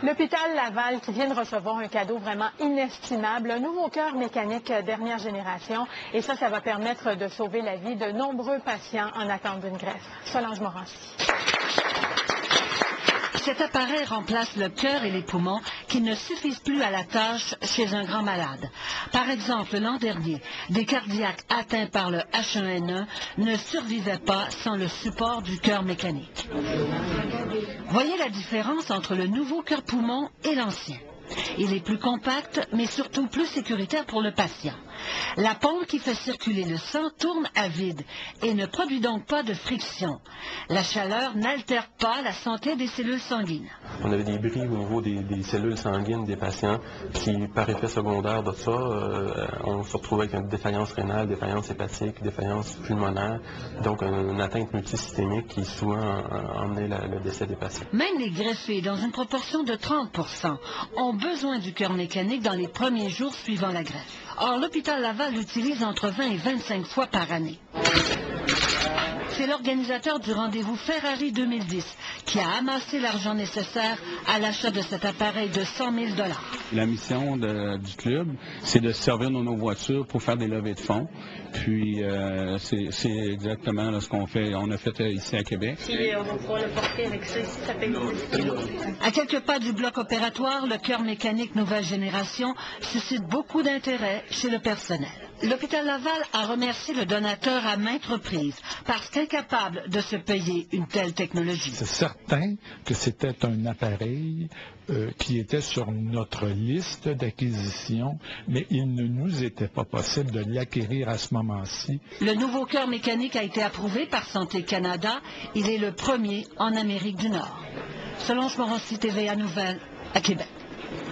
L'hôpital Laval qui vient de recevoir un cadeau vraiment inestimable, un nouveau cœur mécanique dernière génération. Et ça va permettre de sauver la vie de nombreux patients en attente d'une greffe. Solange Morancy. Cet appareil remplace le cœur et les poumons qui ne suffisent plus à la tâche chez un grand malade. Par exemple, l'an dernier, des cardiaques atteints par le H1N1 ne survivaient pas sans le support du cœur mécanique. Voyez la différence entre le nouveau cœur-poumon et l'ancien. Il est plus compact, mais surtout plus sécuritaire pour le patient. La pompe qui fait circuler le sang tourne à vide et ne produit donc pas de friction. La chaleur n'altère pas la santé des cellules sanguines. On avait des bris au niveau des cellules sanguines des patients qui, par effet secondaire de ça, on se retrouvait avec une défaillance rénale, défaillance hépatique, défaillance pulmonaire, donc une atteinte multisystémique qui souvent emmenait le décès des patients. Même les greffés, dans une proportion de 30%, ont besoin du cœur mécanique dans les premiers jours suivant la greffe. Or, l'hôpital Laval l'utilise entre 20 et 25 fois par année. C'est l'organisateur du rendez-vous Ferrari 2010 qui a amassé l'argent nécessaire à l'achat de cet appareil de 100 000 $. La mission du club, c'est de servir nos voitures pour faire des levées de fonds. Puis, c'est exactement ce qu'on fait. On a fait ici à Québec. Puis, on va pouvoir le porter avec ça ici, ça fait 10 kilos. À quelques pas du bloc opératoire, le cœur mécanique nouvelle génération suscite beaucoup d'intérêt chez le personnel. L'hôpital Laval a remercié le donateur à maintes reprises parce qu'incapable de se payer une telle technologie. C'est certain que c'était un appareil qui était sur notre liste d'acquisition, mais il ne nous était pas possible de l'acquérir à ce moment-ci. Le nouveau cœur mécanique a été approuvé par Santé Canada. Il est le premier en Amérique du Nord. Solange Morancy, TVA Nouvelles, à Québec.